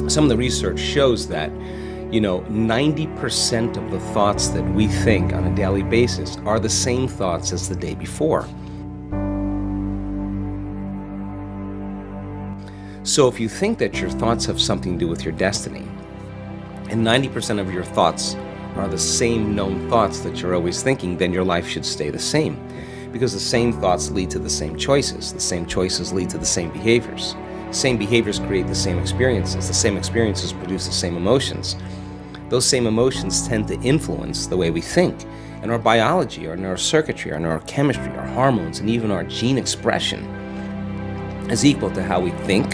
Some of the research shows that 90% of the thoughts that we think on a daily basis are the same thoughts as the day before. So if you think that your thoughts have something to do with your destiny, and 90% of your thoughts are the same known thoughts that you're always thinking, then your life should stay the same. Because the same thoughts lead to the same choices. The same choices lead to the same behaviors. Same behaviors create the same experiences. The same experiences produce the same emotions. Those same emotions tend to influence the way we think. And our biology, our neurocircuitry, our neurochemistry, our hormones, and even our gene expression is equal to how we think,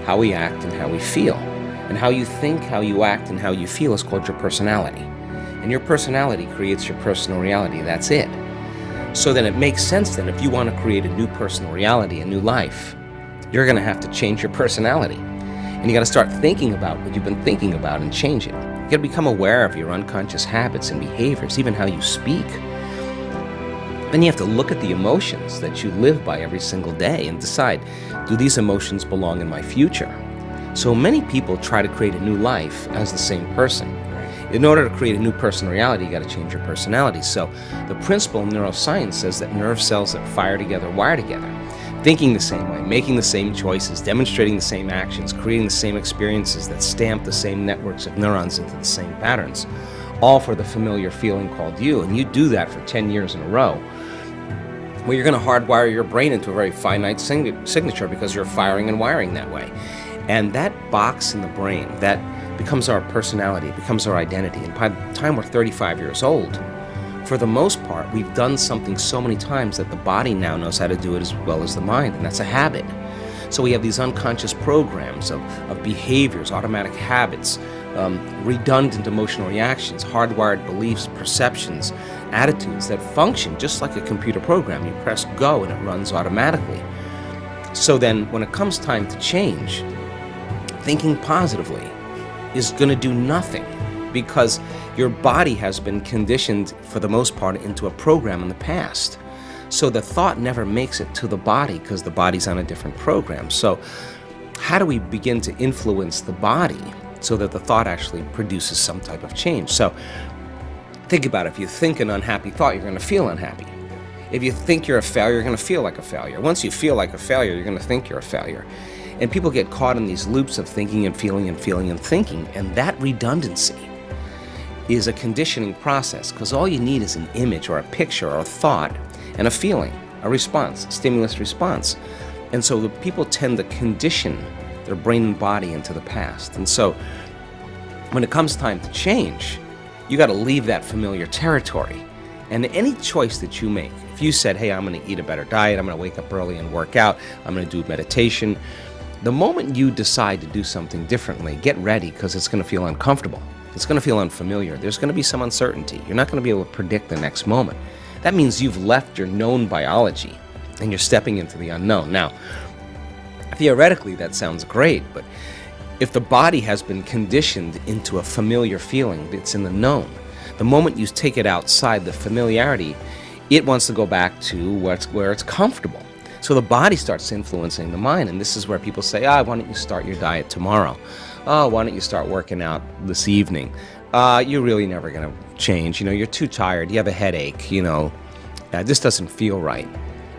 how we act, and how we feel. And how you think, how you act, and how you feel is called your personality. And your personality creates your personal reality. That's it. So then it makes sense then if you want to create a new personal reality, a new life, you're going to have to change your personality. And you got to start thinking about what you've been thinking about and change it. You got to become aware of your unconscious habits and behaviors, even how you speak. Then you have to look at the emotions that you live by every single day and decide, do these emotions belong in my future? So many people try to create a new life as the same person. In order to create a new personal reality, you got to change your personality. So the principle in neuroscience says that nerve cells that fire together wire together. Thinking the same way, making the same choices, demonstrating the same actions, creating the same experiences that stamp the same networks of neurons into the same patterns, all for the familiar feeling called you. And you do that for 10 years in a row. Well, you're going to hardwire your brain into a very finite signature because you're firing and wiring that way. And that box in the brain, that becomes our personality, it becomes our identity. And by the time we're 35 years old, for the most part, we've done something so many times that the body now knows how to do it as well as the mind, and that's a habit. So we have these unconscious programs of behaviors, automatic habits, redundant emotional reactions, hardwired beliefs, perceptions, attitudes that function just like a computer program. You press go and it runs automatically. So then when it comes time to change, thinking positively is going to do nothing, because your body has been conditioned for the most part into a program in the past. So the thought never makes it to the body because the body's on a different program. So how do we begin to influence the body so that the thought actually produces some type of change? So think about it. If you think an unhappy thought, you're going to feel unhappy. If you think you're a failure, you're going to feel like a failure. Once you feel like a failure, you're going to think you're a failure. And people get caught in these loops of thinking and feeling and feeling and thinking, and that redundancy is a conditioning process, because all you need is an image or a picture or a thought and a feeling, a response, a stimulus response. And so the people tend to condition their brain and body into the past. And so when it comes time to change, you got to leave that familiar territory. And any choice that you make, if you said, hey, I'm going to eat a better diet, I'm going to wake up early and work out, I'm going to do meditation, the moment you decide to do something differently, get ready, because it's going to feel uncomfortable. It's going to feel unfamiliar. There's going to be some uncertainty. You're not going to be able to predict the next moment. That means you've left your known biology and you're stepping into the unknown. Now, theoretically, that sounds great, but if the body has been conditioned into a familiar feeling that's in the known, the moment you take it outside the familiarity, it wants to go back to where it's comfortable. So the body starts influencing the mind, and this is where people say, why don't you start your diet tomorrow? Oh, why don't you start working out this evening? You're really never going to change. You're too tired. You have a headache. This doesn't feel right.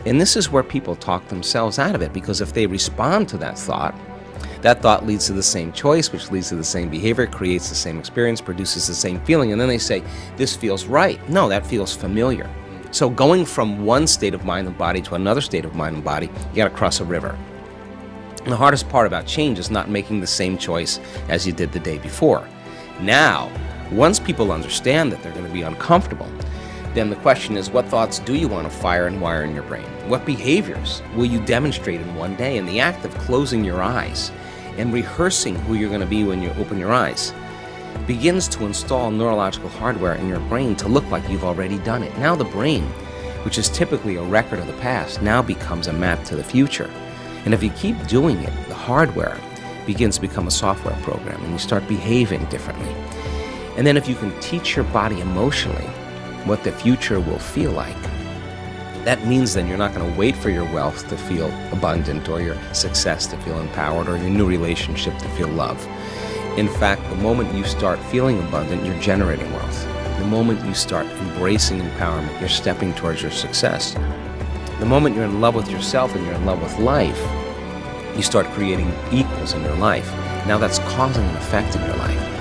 And this is where people talk themselves out of it, because if they respond to that thought leads to the same choice, which leads to the same behavior, creates the same experience, produces the same feeling, and then they say, this feels right. No, that feels familiar. So going from one state of mind and body to another state of mind and body, you got to cross a river. And the hardest part about change is not making the same choice as you did the day before. Now, once people understand that they're going to be uncomfortable, then the question is, what thoughts do you want to fire and wire in your brain? What behaviors will you demonstrate in one day? And the act of closing your eyes and rehearsing who you're going to be when you open your eyes begins to install neurological hardware in your brain to look like you've already done it. Now the brain, which is typically a record of the past, now becomes a map to the future. And if you keep doing it, the hardware begins to become a software program, and you start behaving differently. And then if you can teach your body emotionally what the future will feel like, That means then you're not going to wait for your wealth to feel abundant, or your success to feel empowered, or your new relationship to feel love. In fact, the moment you start feeling abundant, you're generating wealth. The moment you start embracing empowerment, you're stepping towards your success. The moment you're in love with yourself and you're in love with life, you start creating equals in your life. Now that's causing an effect in your life.